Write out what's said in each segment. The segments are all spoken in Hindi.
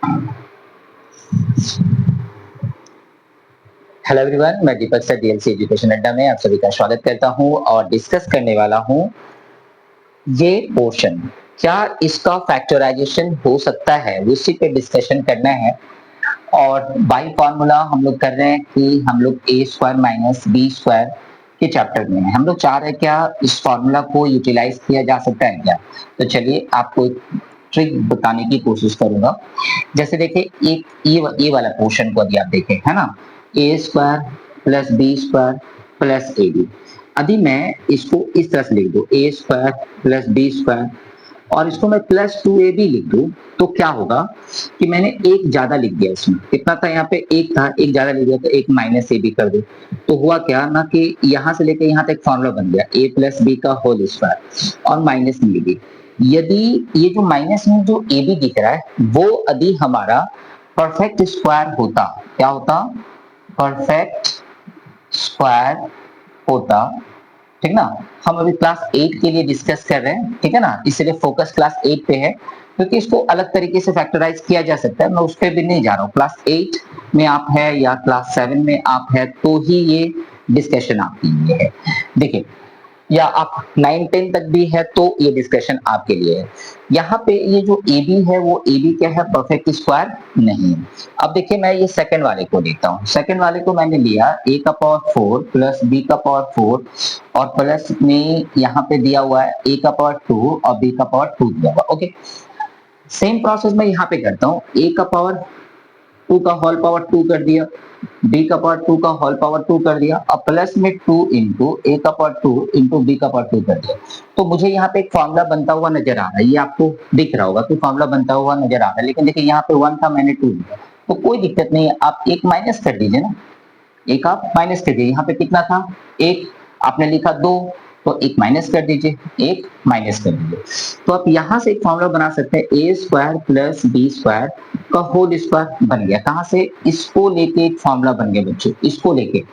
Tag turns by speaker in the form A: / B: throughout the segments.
A: हेलो एवरीवन, मैं दीपक सर डीएलसी एजुकेशन अड्डा में आप सभी का स्वागत करता हूं और डिस्कस करने वाला हूं ये पोर्शन। क्या इसका फैक्टराइजेशन हो सकता है, उसी पे डिस्कशन करना है। और बाय फॉर्मूला हम लोग कर रहे हैं कि हम लोग ए स्क्वायर माइनस बी स्क्वायर के चैप्टर में हैं। हम लोग चाह रहे हैं क्या इस फॉर्मूला को यूटिलाइज किया जा सकता है क्या। तो चलिए आपको एक ट्रिक बताने की कोशिश करूंगा। जैसे देखिए एक ये वाला पोर्शन को यदि आप देखें, है ना, A square plus B square plus A B. अभी मैं इसको इस तरह से लिख दूं, A square plus B square और इसको मैं प्लस 2ab लिख दूं, तो क्या होगा कि मैंने एक ज्यादा लिख दिया। इसमें कितना था, यहाँ पे एक था, एक ज्यादा लिख दिया तो एक माइनस ए बी कर दो। तो हुआ क्या ना कि यहाँ से लेकर यहाँ तक फॉर्मूला बन गया ए प्लस बी का होल स्क्वायर और माइनस में ए बी। यदि ये जो माइनस में जो ए बी दिख रहा है वो यदि हमारा परफेक्ट स्क्वायर होता, क्या होता, परफेक्ट स्क्वायर होता, ठीक ना। हम अभी क्लास 8 के लिए डिस्कस कर रहे हैं, ठीक है ना, इसलिए फोकस क्लास 8 पे है, क्योंकि इसको अलग तरीके से फैक्टराइज किया जा सकता है। मैं उस पर भी नहीं जा रहा हूँ। क्लास 8 में आप है या क्लास 7 में आप है तो ही ये डिस्कशन आपके लिए है। देखिए, या आप 9-10 तक भी है तो ये डिस्कशन आपके लिए है। यहाँ पे ये जो ए बी है वो ए बी क्या है, परफेक्ट स्क्वायर नहीं है। अब देखिए मैं ये सेकंड वाले को लेता हूँ। सेकंड वाले को मैंने लिया a का पावर 4 प्लस b का पावर 4 और प्लस में यहाँ पे दिया हुआ है a का पावर 2 और b का पावर 2 दिया हुआ। ओके, सेम प्रोसेस मैं यहाँ पे करता हूँ। a का पावर 2 का होल पावर 2 कर दिया, b का पावर 2 का होल पावर 2 कर दिया और प्लस में 2 इंटू a का पावर 2 इंटू b का पावर 2 कर दिया। तो मुझे यहाँ पे एक फॉर्मूला बनता हुआ नजर आ रहा है। ये आपको दिख रहा होगा कि फॉर्मूला बनता हुआ नजर आ रहा है, लेकिन देखिए यहाँ पे 1 था, मैंने 2 दिया, तो कोई दिक्कत नहीं है। आप एक माइनस कर दीजिए ना, एक आप माइनस कर दीजिए। यहाँ पे कितना था, एक, आपने लिखा 2, तो एक माइनस कर दीजिए, एक माइनस कर दीजिए। तो आप यहाँ से एक फॉर्मूला बना सकते हैं, ए स्क्वायर प्लस बी स्क्वायर का होल स्क्वायर बन गया। कहाँ से, इसको लेके एक फॉर्मूला बन गया बच्चों, इसको लेके,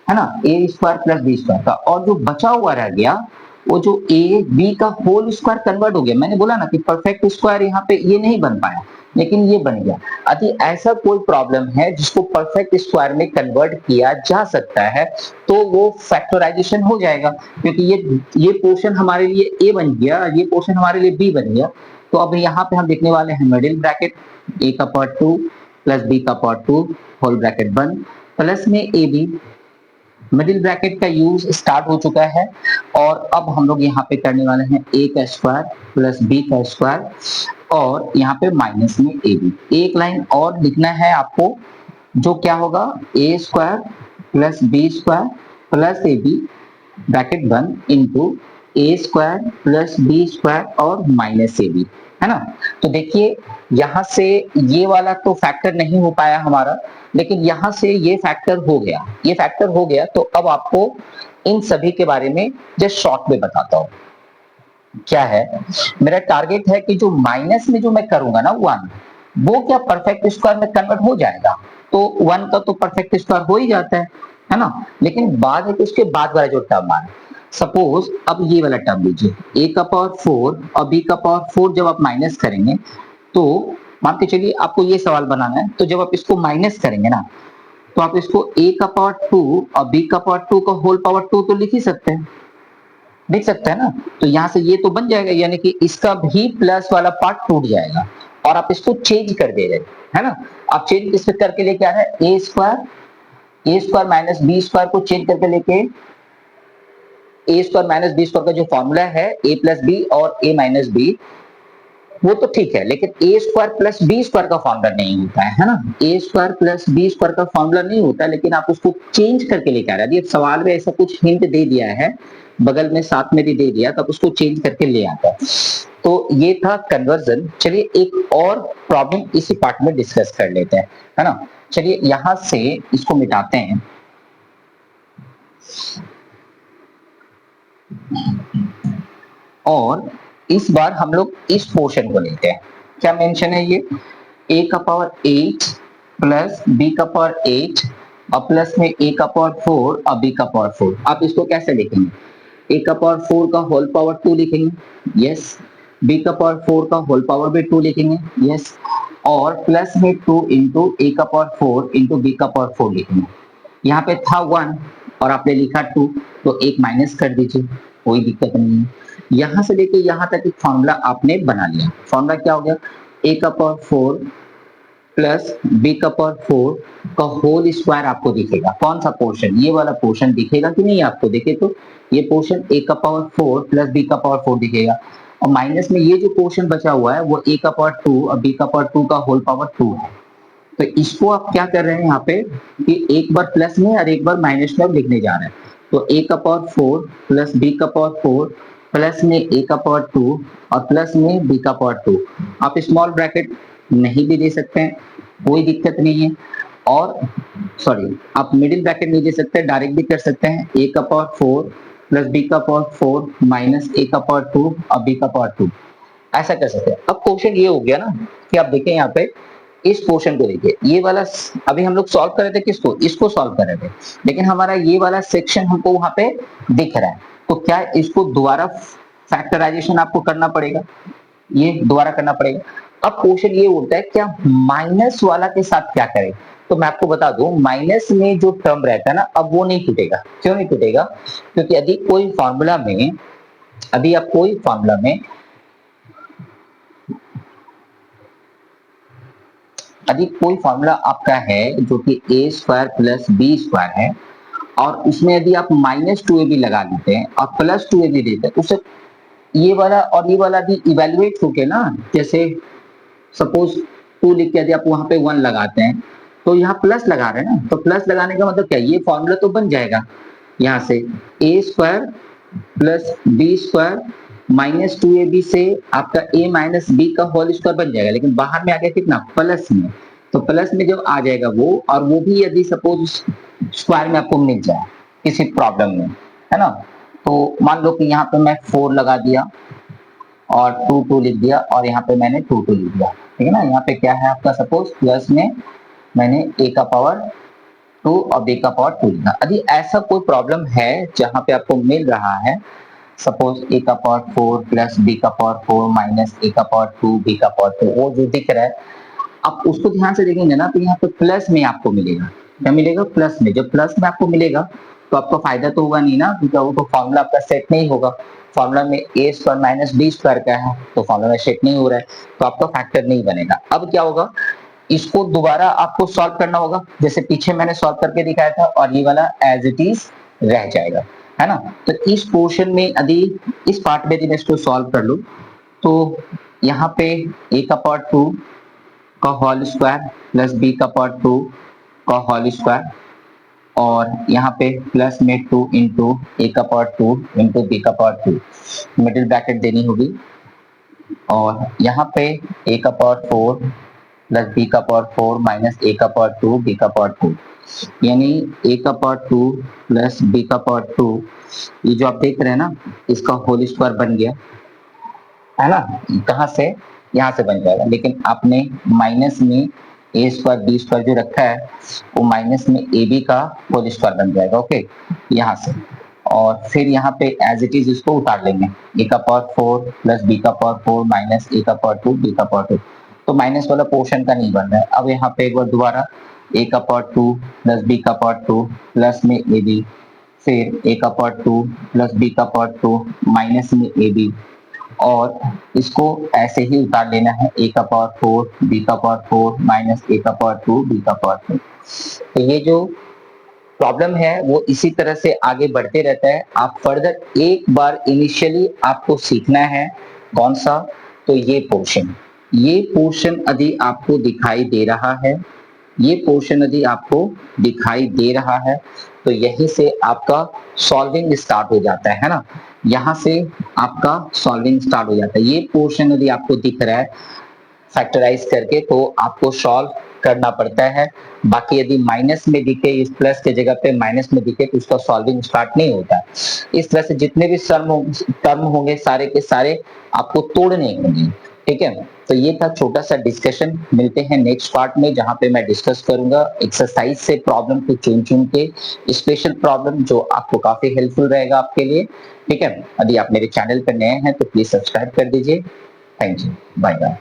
A: है ना, A square plus B square का। और जो बचा हुआ रह गया वो जो ए बी का होल स्क्वायर कन्वर्ट हो गया। मैंने बोला ना कि परफेक्ट स्क्वायर यहाँ पे ये नहीं बन पाया, लेकिन ये बन गया। यदि ऐसा कोई प्रॉब्लम है जिसको परफेक्ट स्क्वायर में कन्वर्ट किया जा सकता है तो वो फैक्टराइजेशन हो जाएगा, क्योंकि ये पोर्शन हमारे लिए ए बन गया, ये पोर्शन हमारे लिए बी बन गया। तो अब यहाँ पे हम देखने वाले हैं मिडिल ब्रैकेट, ए का पावर 2 प्लस बी का पावर 2 होल ब्रैकेट बंद, प्लस में ए बी। मिडिल ब्रैकेट का यूज स्टार्ट हो चुका है और अब हम लोग यहाँ पे करने वाले हैं a का स्क्वायर प्लस b का स्क्वायर और यहाँ पे माइनस में ए बी। एक लाइन और लिखना है आपको, जो क्या होगा, a square plus B square plus A B bracket बंद into A square plus B square और माइनस ए बी, है ना। तो देखिए यहाँ से ये वाला तो फैक्टर नहीं हो पाया हमारा, लेकिन यहाँ से ये फैक्टर हो गया, ये फैक्टर हो गया। तो अब आपको इन सभी के बारे में जस्ट शॉर्ट में बताता हूँ। क्या है मेरा टारगेट है कि जो माइनस में जो मैं करूंगा ना 1, वो क्या परफेक्ट स्क्वायर में कन्वर्ट हो जाएगा। तो 1 का तो परफेक्ट स्क्वायर हो ही जाता है ना। लेकिन बाद में उसके बाद वाला जो टर्म आ रहा है, सपोज अब ये वाला टर्म लीजिए, a का पावर 4 और b का पावर 4 जब आप माइनस करेंगे तो मान के चलिए आपको ये सवाल बनाना है, तो जब आप इसको माइनस करेंगे ना तो आप इसको a का पावर 2 और b का पावर 2 का होल पावर 2 तो लिख ही सकते हैं, देख सकते हैं ना। तो यहाँ से ये तो बन जाएगा, यानी कि इसका भी प्लस वाला पार्ट टूट जाएगा और आप इसको चेंज कर दे रहे है ना। आप चेंज किस पे करके लेके आ रहे हैं, ए स्क्वायर माइनस बी स्क्वायर को चेंज करके लेके, ए स्क्वायर माइनस बी स्क्वायर का जो फॉर्मूला है ए प्लस बी और ए माइनस बी, वो तो ठीक है, लेकिन ए स्क्वायर प्लस बी स्क्वायर का फॉर्मूला नहीं होता है ना। A square plus B square का फॉर्मूला नहीं होता, लेकिन आप उसको चेंज करके लेके आ रहे हैं। सवाल में ऐसा कुछ हिंट दे दिया है, बगल में साथ में भी दे दिया, तब उसको चेंज करके ले आता है। तो ये था कन्वर्जन। चलिए एक और प्रॉब्लम इसी पार्ट में डिस्कस कर लेते हैं, है ना। चलिए यहां से इसको मिटाते हैं और इस बार हम लोग इस पोर्शन को लेते हैं। क्या मेंशन है ये, a का पावर 8 प्लस b का पावर 8 और प्लस में a का पावर 4 और b का पावर 4। आप इसको कैसे लिखेंगे, a का पावर 4 का होल पावर 2 लिखेंगे, यस। b का पावर 4 का होल पावर भी 2 लिखेंगे, यस। और प्लस में 2 इंटू ए का पावर 4 इंटू बी का पावर 4 लिखना। यहाँ पे था 1 और आपने लिखा 2, तो एक माइनस कर दीजिए, कोई दिक्कत नहीं है। यहाँ से लेके यहाँ तक एक फॉर्मूला आपने बना लिया। फॉर्मूला क्या हो गया, ए का पावर 4 प्लस बी का पावर 4 का होल स्क्वायर आपको दिखेगा। कौन सा पोर्शन, ये वाला पोर्शन दिखेगा कि नहीं आपको? देखे तो ये पोर्शन ए का पावर 4 प्लस बी का पावर 4 दिखेगा, और माइनस में ये जो पोर्शन बचा हुआ है वो ए का पावर 2 और बी का पावर 2 का होल पावर 2 है। तो इसको आप क्या कर रहे हैं यहाँ पे कि एक बार प्लस में और एक बार माइनस में लिखने जा रहे हैं। तो ए का पावर 4 प्लस बी का पावर 4 प्लस में ए का पावर 2 और प्लस में बी का पावर 2। आप स्मॉल ब्रैकेट नहीं भी दे सकते हैं, कोई दिक्कत नहीं है। और सॉरी, आप मिडिल ब्रैकेट नहीं दे सकते, डायरेक्ट भी कर सकते हैं। ए का पावर 4 प्लस बी का पावर 4 माइनस ए का पावर 2 और बी का पावर 2, ऐसा कर सकते हैं। अब क्वेश्चन ये हो गया ना कि आप देखें यहाँ पे इस पोर्शन को देखिए, ये वाला अभी हम लोग सॉल्व कर रहे थे किसको, इसको सॉल्व कर रहे थे, लेकिन हमारा ये वाला सेक्शन हमको वहां पे दिख रहा है। तो क्या इसको दोबारा फैक्टराइजेशन आपको करना पड़ेगा, ये दोबारा करना पड़ेगा। अब क्वेश्चन ये होता है क्या माइनस वाला के साथ क्या करें। तो मैं आपको बता दूं, माइनस में जो टर्म रहता है ना, अब वो नहीं टूटेगा। क्यों नहीं टूटेगा? क्योंकि यदि कोई फॉर्मूला में, अभी आप कोई फॉर्मूला में यदि कोई फॉर्मूला आपका है जो कि ए स्क्वायर प्लस बी स्क्वायर है, और उसमें यदि आप माइनस 2ab लगा लेते हैं और प्लस 2ab देते हैं, उससे ये वाला और ये वाला भी इवेल्युएट होके ना, जैसे सपोज 2 लिख के यदि आप वहां पे 1 लगाते हैं तो यहाँ प्लस लगा रहे हैं ना, तो प्लस लगाने का मतलब क्या, ये फॉर्मूला तो बन जाएगा यहाँ से A square plus B square minus 2ab से आपका a माइनस बी का होल स्क्वायर बन जाएगा, लेकिन बाहर में आ गया कितना, प्लस में। तो प्लस में जब आ जाएगा वो, और वो भी यदि सपोज स्क्वायर में आपको मिल जाए किसी प्रॉब्लम में, है ना, तो मान लो कि यहाँ पे मैं 4 लगा दिया और 2 2 लिख दिया, और यहाँ पे मैंने 2 2 लिख दिया, ठीक है ना। यहाँ पे क्या है आपका, सपोज प्लस में मैंने a का पावर 2 और b का पावर 2 लिखा। यदि ऐसा कोई प्रॉब्लम है जहाँ पे आपको मिल रहा है सपोज a का पावर 4 प्लस b का पावर 4 माइनस a का पावर 2 b का पावर 2, वो जो दिख रहा है, आप उसको ध्यान से देखेंगे ना, तो यहाँ पे प्लस में आपको मिलेगा। क्या मिलेगा, प्लस में। जब प्लस में आपको मिलेगा तो आपका फायदा तो होगा नहीं ना, क्योंकि वो तो फॉर्मूला आपका सेट नहीं होगा। फॉर्मूला में ए स्क्वायर माइनस बी स्क्वायर का है, तो फॉर्मूला में सेट नहीं हो रहा है, तो आपका फैक्टर नहीं बनेगा। अब क्या होगा, इसको दोबारा आपको सॉल्व करना होगा, जैसे पीछे मैंने सॉल्व करके दिखाया था, और ये वाला एज इट इज रह जाएगा, है ना। तो इस पोर्शन में यदि इस पार्ट में यदि मैं इसको सॉल्व कर लूं, तो यहाँ पे a का पावर 2 का होल स्क्वायर प्लस b का पावर 2 का होल स्क्वायर, और यहाँ पे प्लस में 2 इंटू ए का पावर 2 इंटू बी का पावर 2, मिडिल ब्रैकेट देनी होगी, और यहाँ पे a का पावर 4 प्लस बी का पावर 4 माइनस ए का पावर 2 बी का पावर 2, यानी a का पावर 2 प्लस बी का पावर 2, ये जो आप देख रहे हैं ना, इसका होल स्क्वायर बन गया, है ना। कहाँ से, यहाँ से बन जाएगा, लेकिन आपने माइनस में ए स्क्वायर बी स्क्वायर जो रखा है, वो माइनस में ए बी का होल स्क्वायर बन जाएगा, ओके, यहाँ से। और फिर यहाँ पे एज इट इज इसको उतार लेंगे, ए का पावर 4 प्लस बी का पावर 4 माइनस ए का पावर 2 बी का पावर 2, तो माइनस वाला पोर्शन का नहीं बन रहा है। अब यहाँ पे एक बार दोबारा ए का पावर 2 प्लस बी का पावर 2 प्लस में ए बी, फिर ए का पावर 2 प्लस बी का पावर 2 माइनस में ए बी, और इसको ऐसे ही उतार लेना है, ए का पावर 4 बी का पावर 4 माइनस ए का पावर 2 बी का पावर 2। तो ये जो प्रॉब्लम है वो इसी तरह से आगे बढ़ते रहता है। आप फर्दर एक बार इनिशियली आपको सीखना है कौन सा, तो ये पोर्शन यदि आपको दिखाई दे रहा है, ये पोर्शन यदि आपको दिखाई दे रहा है, तो यहीं से आपका सॉल्विंग स्टार्ट हो जाता है ना, यहाँ से आपका सॉल्विंग स्टार्ट हो जाता है। ये पोर्शन यदि आपको दिख रहा है फैक्टराइज करके, तो आपको सॉल्व करना पड़ता है। बाकी यदि माइनस में दिखे, इस प्लस के जगह पे माइनस में दिखे, तो उसका सॉल्विंग स्टार्ट नहीं होता। इस तरह से जितने भी टर्म होंगे सारे के सारे आपको तोड़ने होंगे, ठीक है। तो ये था छोटा सा डिस्कशन। मिलते हैं नेक्स्ट पार्ट में, जहां पे मैं डिस्कस करूंगा एक्सरसाइज से प्रॉब्लम को चुन चुन के, स्पेशल प्रॉब्लम, जो आपको काफी हेल्पफुल रहेगा आपके लिए, ठीक है। यदि आप मेरे चैनल पर नए हैं तो प्लीज सब्सक्राइब कर दीजिए। Thank you, bye bye.